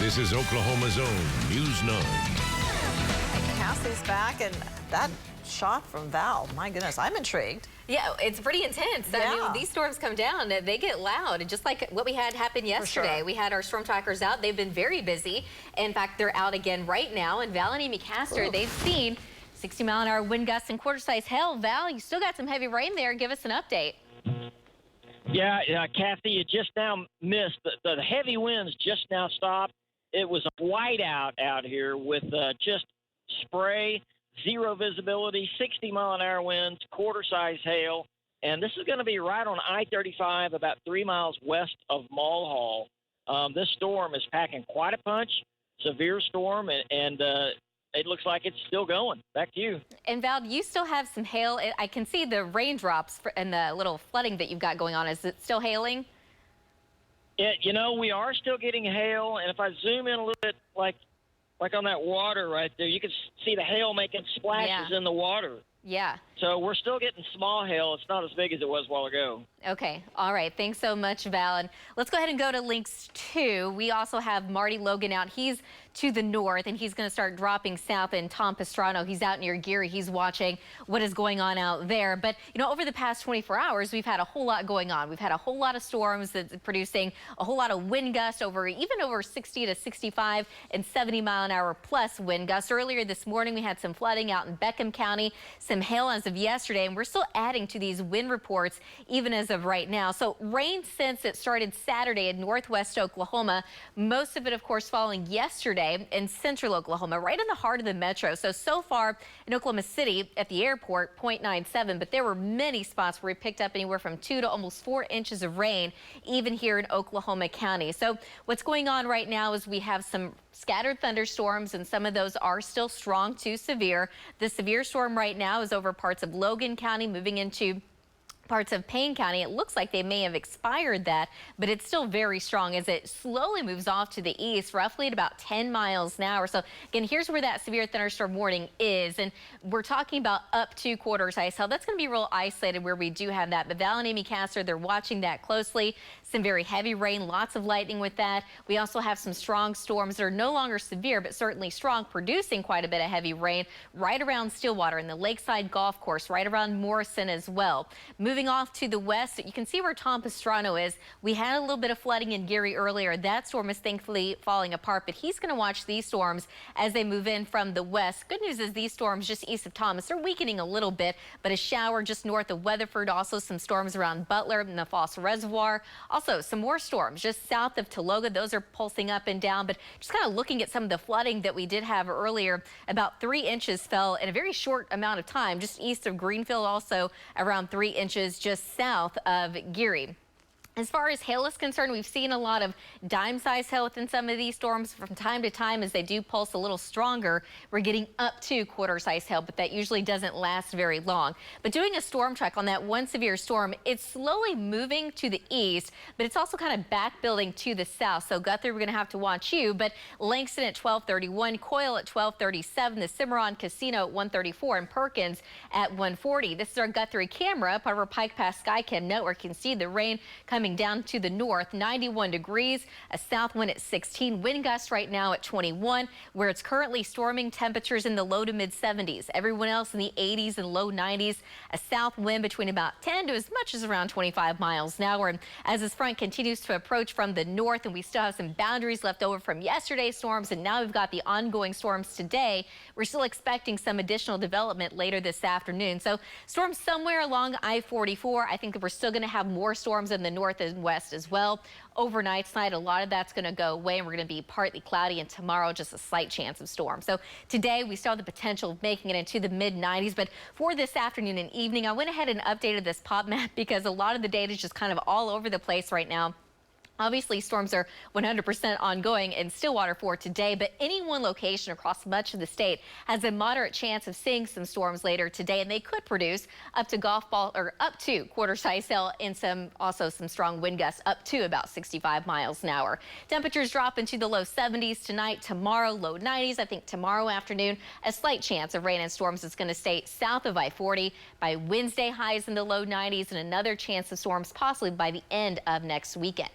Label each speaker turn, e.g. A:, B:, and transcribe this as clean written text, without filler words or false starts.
A: This is Oklahoma's own News 9.
B: Cassie's back, and that shot from Val, my goodness, I'm intrigued.
C: Yeah, it's pretty intense.
B: Yeah.
C: I mean, when these storms come down, they get loud. And just like what we had happen yesterday, we had our storm trackers out. They've been very busy. In fact, they're out again right now. And Val and Amy Castor, they've seen 60-mile-an-hour wind gusts and quarter-size hail. Val, you still got some heavy rain there. Give us an update.
D: Yeah, Kathy, you just now missed. The heavy winds just now stopped. It was a whiteout out here with just spray, zero visibility, 60-mile-an-hour winds, quarter-size hail. And this is going to be right on I-35, about 3 miles west of Mulhall. This storm is packing quite a punch, severe storm, and it looks like it's still going. Back to you.
C: And Val, you still have some hail. I can see the raindrops and the little flooding that you've got going on. Is it still hailing?
D: We are still getting hail, and if I zoom in a little bit, like on that water right there, you can see the hail making splashes in the water.
C: Yeah.
D: So we're still getting small hail. It's not as big as it was a while ago.
C: Okay. All right. Thanks so much, Val. And let's go ahead and go to links 2. We also have Marty Logan out. He's to the north, and he's going to start dropping south. And Tom Pastrano, he's out near Geary. He's watching what is going on out there. But, over the past 24 hours, we've had a whole lot going on. We've had a whole lot of storms that's producing a whole lot of wind gusts even over 60 to 65 and 70-mile-an-hour plus wind gusts. Earlier this morning, we had some flooding out in Beckham County, some hail as of yesterday, and we're still adding to these wind reports even as of right now. So rain since it started Saturday in northwest Oklahoma, most of it, of course, falling yesterday in central Oklahoma, right in the heart of the metro. So far in Oklahoma City at the airport, 0.97, but there were many spots where we picked up anywhere from 2 to almost 4 inches of rain, even here in Oklahoma County. So what's going on right now is we have some scattered thunderstorms, and some of those are still strong to severe. The severe storm right now is over parts of Logan County, moving into parts of Payne County. It looks like they may have expired that, but it's still very strong as it slowly moves off to the east, roughly at about 10 miles an hour. So again, here's where that severe thunderstorm warning is, and we're talking about up to quarter-size hail. That's going to be real isolated where we do have that, but Val and Amy Castor, they're watching that closely. Some very heavy rain, lots of lightning with that. We also have some strong storms that are no longer severe, but certainly strong, producing quite a bit of heavy rain right around Stillwater and the Lakeside Golf Course, right around Morrison as well. Moving off to the west, you can see where Tom Pastrano is. We had a little bit of flooding in Geary earlier. That storm is thankfully falling apart, but he's going to watch these storms as they move in from the west. Good news is these storms just east of Thomas, they're weakening a little bit, but a shower just north of Weatherford, also some storms around Butler and the Foss Reservoir. Also, some more storms just south of Tologa. Those are pulsing up and down, but just kind of looking at some of the flooding that we did have earlier, about 3 inches fell in a very short amount of time, just east of Greenfield, also around 3 inches just south of Geary. As far as hail is concerned, we've seen a lot of dime-sized hail within some of these storms from time to time as they do pulse a little stronger. We're getting up to quarter-size hail, but that usually doesn't last very long. But doing a storm track on that one severe storm, it's slowly moving to the east, but it's also kind of back building to the south. So Guthrie, we're going to have to watch you, but Langston at 1231, Coyle at 1237, the Cimarron Casino at 134, and Perkins at 140. This is our Guthrie camera, part of our Pike Pass Skycam network. You can see the rain coming down to the north, 91 degrees, a south wind at 16, wind gust right now at 21, where it's currently storming, temperatures in the low to mid 70s. Everyone else in the 80s and low 90s, a south wind between about 10 to as much as around 25 miles an hour. And as this front continues to approach from the north, and we still have some boundaries left over from yesterday's storms, and now we've got the ongoing storms today, we're still expecting some additional development later this afternoon. So storms somewhere along I-44. I think that we're still going to have more storms in the north and west as well. Overnight tonight, a lot of that's going to go away, and we're going to be partly cloudy, and tomorrow just a slight chance of storm. So today we still have the potential of making it into the mid 90s, but for this afternoon and evening, I went ahead and updated this pop map because a lot of the data is just kind of all over the place right now. Obviously, storms are 100% ongoing in Stillwater for today, but any one location across much of the state has a moderate chance of seeing some storms later today, and they could produce up to quarter-size hail and also some strong wind gusts up to about 65 miles an hour. Temperatures drop into the low 70s tonight, tomorrow low 90s. I think tomorrow afternoon a slight chance of rain and storms is going to stay south of I-40. By Wednesday, highs in the low 90s, and another chance of storms possibly by the end of next weekend.